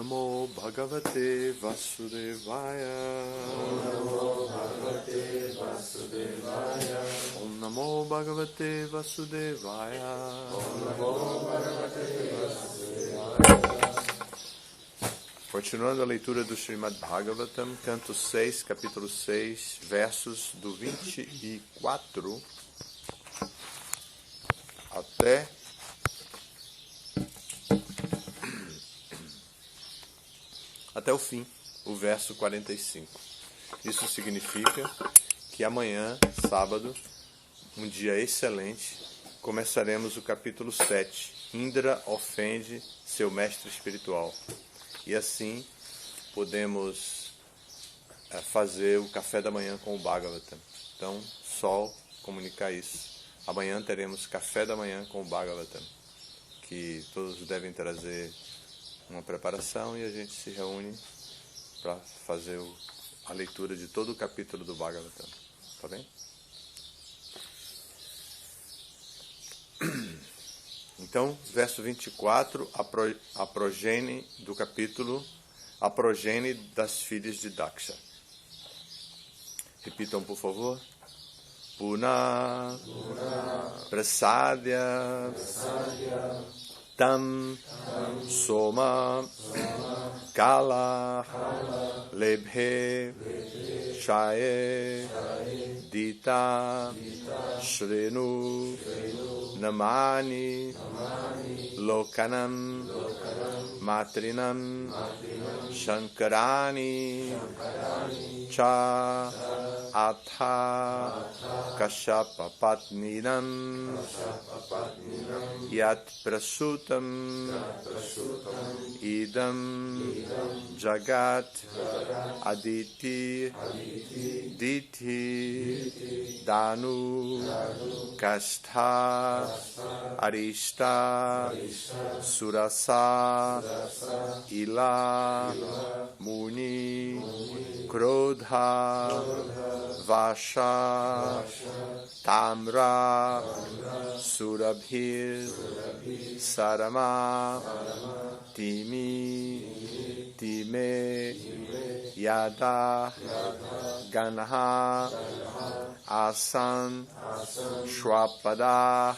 Namo Bhagavate Vasudevaya. Om Namo Bhagavate Vasudevaya. Om Namo Bhagavate Vasudevaya. Om Namo Bhagavate Vasudevaya. Continuando a leitura do Srimad Bhagavatam, canto 6, capítulo 6, versos do 24 até o fim, o verso 45. Isso significa que amanhã, sábado, um dia excelente, começaremos o capítulo 7. Indra ofende seu mestre espiritual. E assim podemos fazer o café da manhã com o Bhagavatam. Então, só comunicar isso. Amanhã teremos café da manhã com o Bhagavatam, que todos devem trazer uma preparação e a gente se reúne para fazer a leitura de todo o capítulo do Bhagavatam. Tá bem? Então, verso 24, a progenie do capítulo, a progenie das filhas de Daksha. Repitam, por favor. Puna Prasadya Tam Soma Kala Lebhe Shaye Dita Shrenu Namani Lokanam Matrinam Shankarani Cha Atha Kashyapa Patninam Yat Prasutam Idam Jagat Aditi Diti Danu Kastha Arishta Surasa Ila Muni Krodha Vasha Tamra Surabhir Sarama Timi Time Yada Ganha Asan Shwapada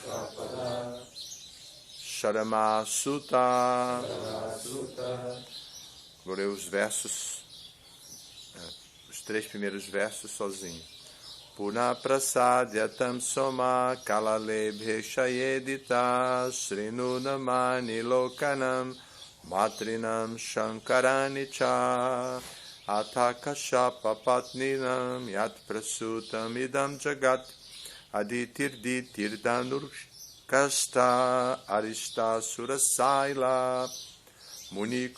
Sharama Sutta. Agora os versos, os 3 primeiros versos sozinho. Puna prasadyatam soma kalalebhe shayedita srinu namani lokanam matrinam shankarani cha atha kashyapa patninam yat prasutam idam jagat aditirditir danur kasta arista surasaila muni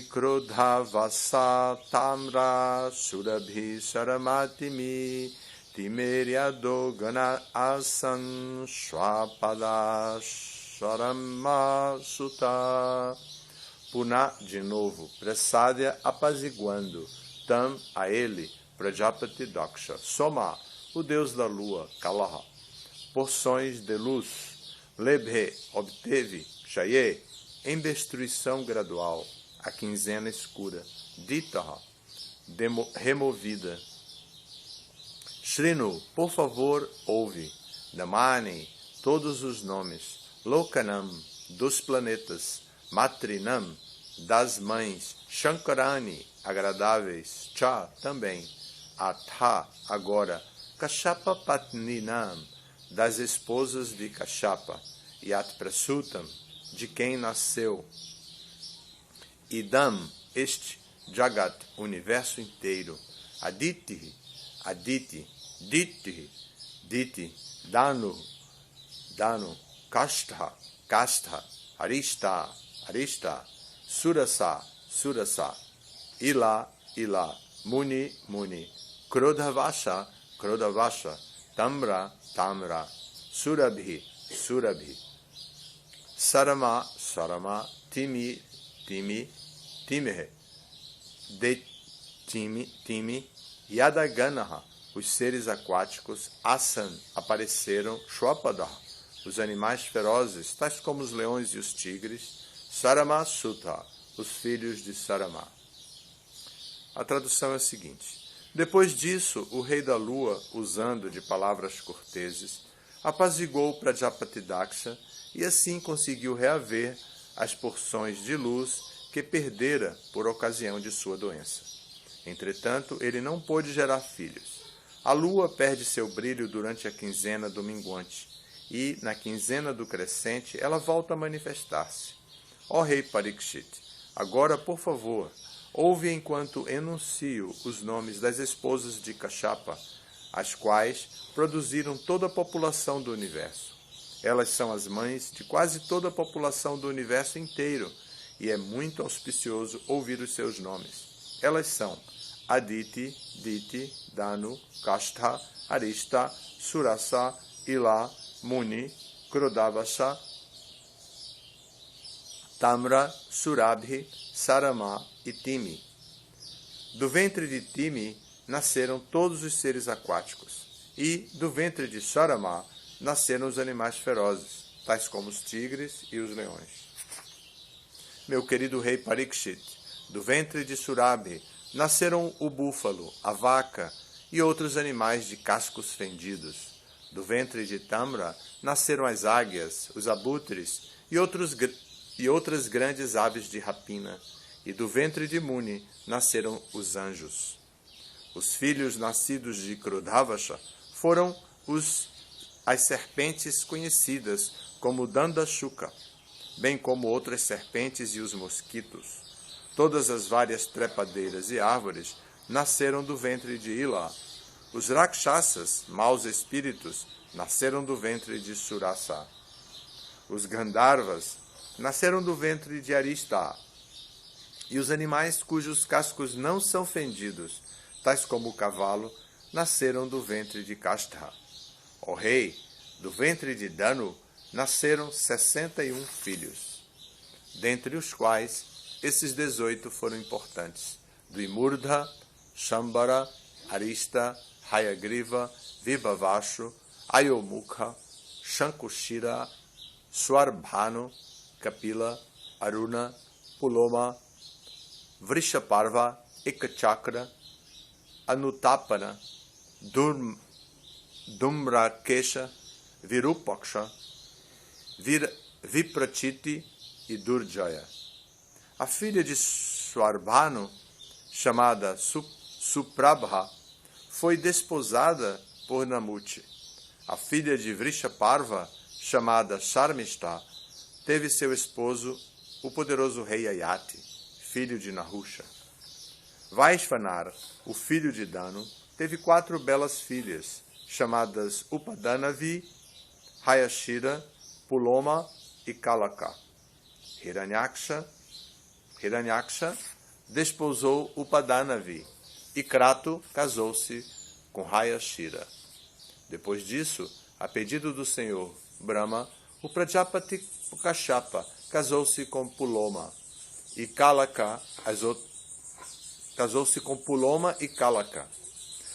krodhavasa tamra surabhi saramatimi timeryado gana asan shwapada sharama sutta. Puna, de novo, Prasadya, apaziguando, tam, a ele, Prajapati Daksha, Soma, o deus da lua, Kalaha, porções de luz, Lebhe, obteve, Shaye, em destruição gradual, a quinzena escura, Ditaha, removida. Shrinu, por favor, ouve, Namani, todos os nomes, Lokanam, dos planetas, Matrinam, das mães, Shankarani, agradáveis, Cha, também, Atha, agora, Kashyapa Patninam, das esposas de Kashyapa, Yat Prasutam, de quem nasceu, Idam, este, Jagat, universo inteiro, Aditi, Diti, Danu, Kastha, Arista, Surasa, Ila, Muni, Krodhavasha, Tamra, Surabhi, Sarama, Timi, Timehe, Timi, Yadaganaha, os seres aquáticos, Asan, apareceram, Shwapada, os animais ferozes, tais como os leões e os tigres, Sarama Sutta, os filhos de Sarama. A tradução é a seguinte: depois disso, o rei da lua, usando de palavras corteses, apaziguou Prajapati Daksha e assim conseguiu reaver as porções de luz que perdera por ocasião de sua doença. Entretanto, ele não pôde gerar filhos. A lua perde seu brilho durante a quinzena do minguante e, na quinzena do crescente, ela volta a manifestar-se. Ó rei Parikshit, agora, por favor, ouve enquanto enuncio os nomes das esposas de Kashyapa, as quais produziram toda a população do universo. Elas são as mães de quase toda a população do universo inteiro, e é muito auspicioso ouvir os seus nomes. Elas são Aditi, Diti, Danu, Kastha, Arista, Surasa, Ila, Muni, Krodavasha, Tamra, Surabhi, Sarama e Timi. Do ventre de Timi nasceram todos os seres aquáticos, e do ventre de Sarama nasceram os animais ferozes, tais como os tigres e os leões. Meu querido rei Parikshit, do ventre de Surabhi nasceram o búfalo, a vaca e outros animais de cascos fendidos. Do ventre de Tamra nasceram as águias, os abutres e outras grandes aves de rapina. E do ventre de Muni nasceram os anjos. Os filhos nascidos de Krodavasha foram as serpentes conhecidas como Dandashuka, bem como outras serpentes e os mosquitos. Todas as várias trepadeiras e árvores nasceram do ventre de Ila. Os Rakshasas, maus espíritos, nasceram do ventre de Surasa. Os Gandharvas nasceram do ventre de Arista. E os animais cujos cascos não são fendidos, tais como o cavalo, nasceram do ventre de Kastha. Ó rei, do ventre de Danu nasceram 61 filhos, dentre os quais esses 18 foram importantes: Dvimurdha, Shambhara, Arista, Hayagriva, Vibhavashu, Ayomukha, Shankushira, Swarbhanu, Kapila, Aruna, Puloma, Vrishaparva, Ekachakra, Anutapana, Dhumrakesha, Virupaksha, Viprachiti e Durjaya. A filha de Swarbhanu, chamada Suprabha, foi desposada por Namuti. A filha de Vrishaparva, chamada Sharmishta, teve seu esposo, o poderoso rei Ayati, filho de Nahusha. Vaishvanara, o filho de Danu, teve 4 belas filhas, chamadas Upadanavi, Hayashira, Puloma e Kalaka. Hiranyaksha desposou Upadanavi e Krato casou-se com Hayashira. Depois disso, a pedido do senhor Brahma, o Prajapati Kashyapa casou-se com Puloma e Kalaka, casou-se com Puloma e Kalaka.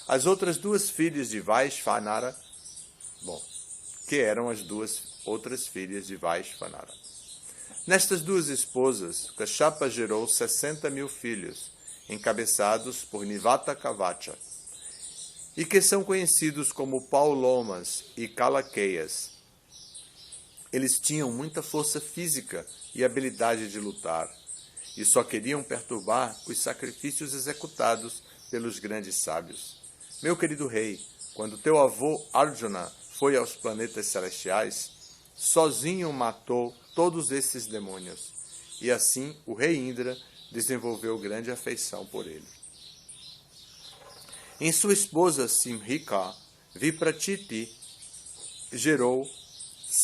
As outras 2 filhas de Vaishvanara, que eram as 2 outras filhas de Vaishvanara. Nestas 2 esposas, Kashyapa gerou 60.000 filhos, encabeçados por Nivata Kavacha, e que são conhecidos como Paulomas e Kalakeyas. Eles tinham muita força física e habilidade de lutar, e só queriam perturbar os sacrifícios executados pelos grandes sábios. Meu querido rei, quando teu avô Arjuna foi aos planetas celestiais, sozinho matou todos esses demônios, e assim o rei Indra desenvolveu grande afeição por ele. Em sua esposa Simhika, Viprachiti gerou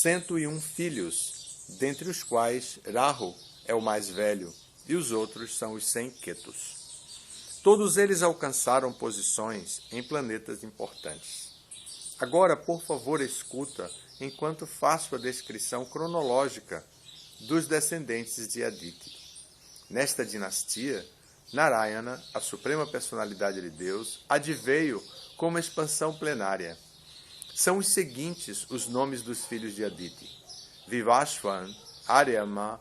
101 filhos, dentre os quais Rahu é o mais velho, e os outros são os 100 Ketus. Todos eles alcançaram posições em planetas importantes. Agora, por favor, escuta enquanto faço a descrição cronológica dos descendentes de Aditi. Nesta dinastia, Narayana, a suprema personalidade de Deus, adveio como expansão plenária. São os seguintes os nomes dos filhos de Aditi: Vivashvan, Aryama,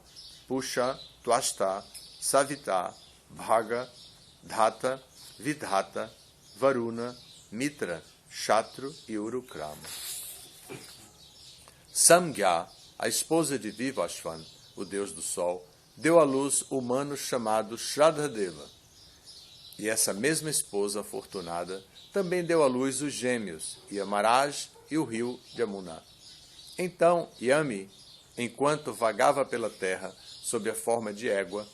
Pusha, Twashta, Savita, Bhaga, Dhata, Vidhata, Varuna, Mitra, Shatru e Urukrama. Samgya, a esposa de Vivashvan, o deus do sol, deu à luz humano chamado Shraddhadeva. E essa mesma esposa afortunada também deu à luz os gêmeos, Yamaraj e o rio Yamuna. Então Yami, enquanto vagava pela terra sob a forma de égua,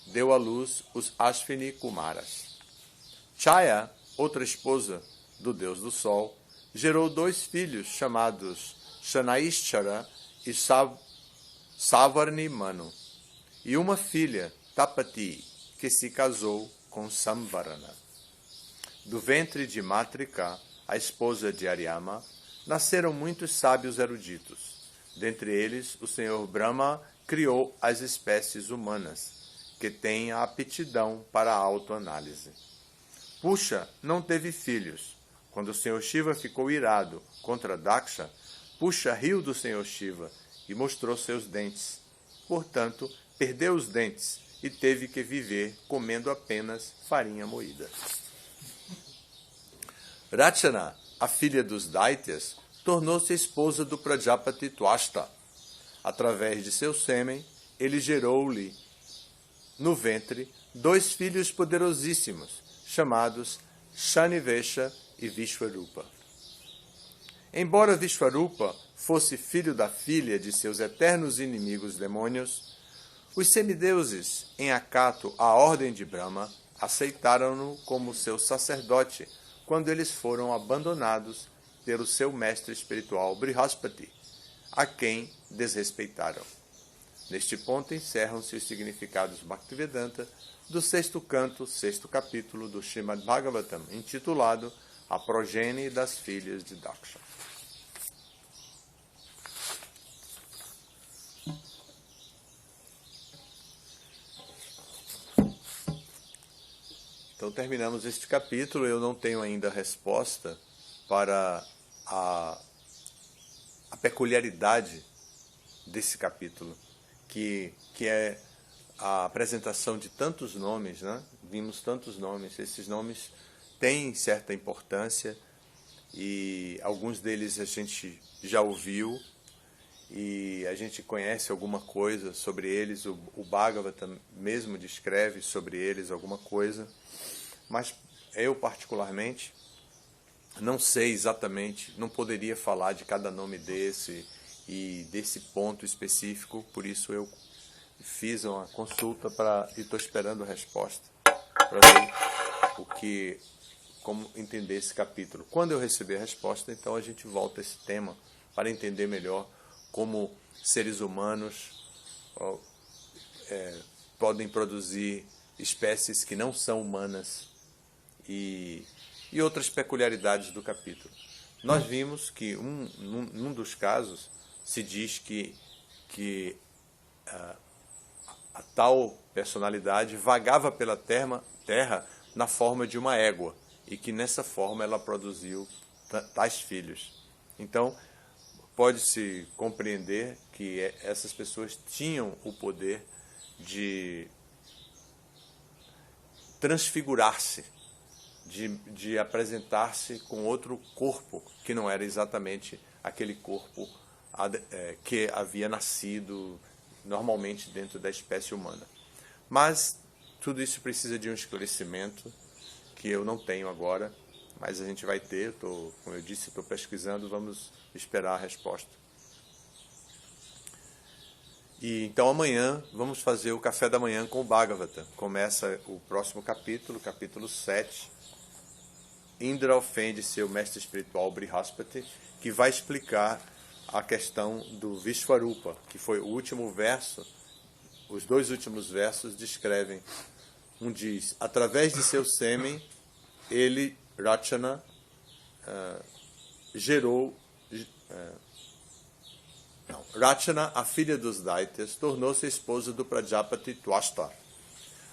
deu à luz os Ashvini Kumaras. Chaya, outra esposa do deus do sol, gerou 2 filhos chamados Shanaishchara e Savarni Manu, e uma filha, Tapati, que se casou com Samvarana. Do ventre de Matrika, a esposa de Aryama, nasceram muitos sábios eruditos. Dentre eles, o Senhor Brahma criou as espécies humanas, que têm a aptidão para a autoanálise. Pusha não teve filhos. Quando o Senhor Shiva ficou irado contra Daksha, Pusha riu do Senhor Shiva e mostrou seus dentes. Portanto, perdeu os dentes e teve que viver comendo apenas farinha moída. Rachana, a filha dos Daityas, tornou-se esposa do Prajapati Twashta. Através de seu sêmen, ele gerou-lhe no ventre 2 filhos poderosíssimos, chamados Shanivesha e Vishvarupa. Embora Vishvarupa fosse filho da filha de seus eternos inimigos demônios, os semideuses, em acato à ordem de Brahma, aceitaram-no como seu sacerdote quando eles foram abandonados pelo seu mestre espiritual Brihaspati, a quem desrespeitaram. Neste ponto encerram-se os significados Bhaktivedanta do 6º canto, 6º capítulo do Srimad Bhagavatam, intitulado A Progênie das Filhas de Daksha. Então terminamos este capítulo. Eu não tenho ainda resposta para a peculiaridade desse capítulo, que é a apresentação de tantos nomes, né? Vimos tantos nomes. Esses nomes têm certa importância e alguns deles a gente já ouviu e a gente conhece alguma coisa sobre eles. O Bhagavatam mesmo descreve sobre eles alguma coisa, mas eu particularmente não sei exatamente, não poderia falar de cada nome desse e desse ponto específico, por isso eu fiz uma consulta e estou esperando a resposta para ver como entender esse capítulo. Quando eu receber a resposta, então a gente volta a esse tema para entender melhor como seres humanos podem produzir espécies que não são humanas e outras peculiaridades do capítulo. Nós vimos que num dos casos se diz que a tal personalidade vagava pela terra na forma de uma égua e que nessa forma ela produziu tais filhos. Então, pode-se compreender que essas pessoas tinham o poder de transfigurar-se, de apresentar-se com outro corpo que não era exatamente aquele corpo que havia nascido normalmente dentro da espécie humana. Mas tudo isso precisa de um esclarecimento que eu não tenho agora, mas a gente vai ter. Como eu disse, estou pesquisando, vamos esperar a resposta. E então amanhã vamos fazer o café da manhã com o Bhagavata. Começa o próximo capítulo, capítulo 7. Indra ofende seu mestre espiritual Brihaspati, que vai explicar a questão do Vishvarupa, que foi o último verso. Os 2 últimos versos descrevem. Um diz: através de seu sêmen, ele, Rachana, gerou... Rachana, a filha dos Daityas, tornou-se esposa do Prajapati Twashta.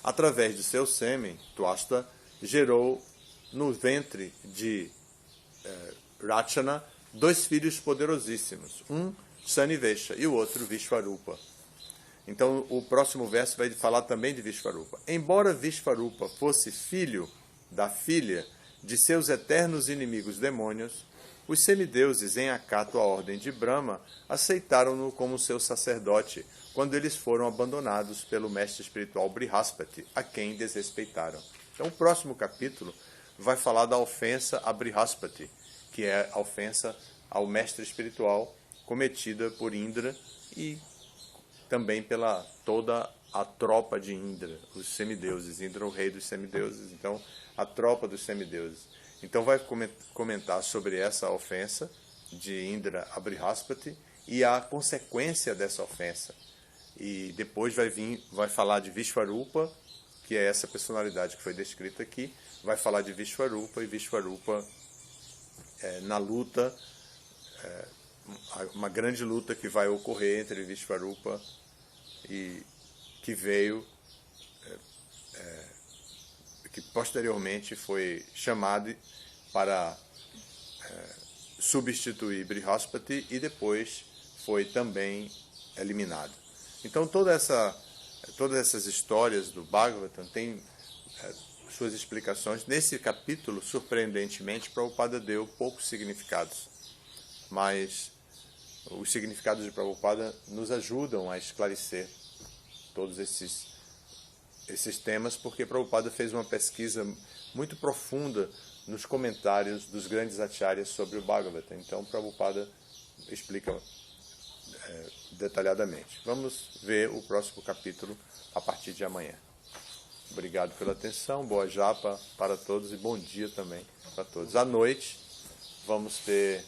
Através de seu sêmen, Twashta gerou no ventre de Rachana 2 filhos poderosíssimos, um Sanivesha e o outro Vishvarupa. Então, o próximo verso vai falar também de Vishvarupa. Embora Vishvarupa fosse filho da filha de seus eternos inimigos demônios, os semideuses, em acato à ordem de Brahma, aceitaram-no como seu sacerdote quando eles foram abandonados pelo mestre espiritual Brihaspati, a quem desrespeitaram. Então, o próximo capítulo vai falar da ofensa a Brihaspati, que é a ofensa ao mestre espiritual cometida por Indra e também pela toda a tropa de Indra, os semideuses. Indra é o rei dos semideuses, então a tropa dos semideuses. Então vai comentar sobre essa ofensa de Indra a Brihaspati e a consequência dessa ofensa. E depois vai falar de Vishvarupa, que é essa personalidade que foi descrita aqui, vai falar de Vishvarupa e Vishvarupa na luta, uma grande luta que vai ocorrer entre Vishvarupa e que veio, que posteriormente foi chamado para substituir Brihaspati e depois foi também eliminado. Então todas essas histórias do Bhagavatam têm suas explicações. Nesse capítulo, surpreendentemente, Prabhupada deu poucos significados, mas os significados de Prabhupada nos ajudam a esclarecer todos esses temas, porque Prabhupada fez uma pesquisa muito profunda nos comentários dos grandes acharyas sobre o Bhagavatam. Então, Prabhupada explica detalhadamente. Vamos ver o próximo capítulo a partir de amanhã. Obrigado pela atenção, boa japa para todos e bom dia também para todos. À noite, vamos ter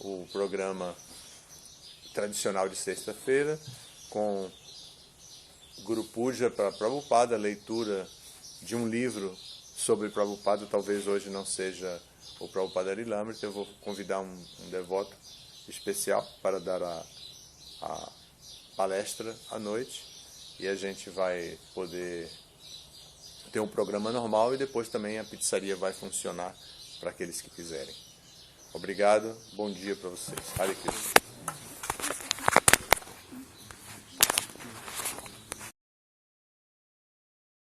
o programa tradicional de sexta-feira, com Guru Puja para Prabhupada, leitura de um livro sobre Prabhupada. Talvez hoje não seja o Prabhupada Lilamrita, eu vou convidar um devoto especial para dar a palestra à noite, e a gente vai poder ter um programa normal, e depois também a pizzaria vai funcionar para aqueles que quiserem. Obrigado, bom dia para vocês. Hare Krishna.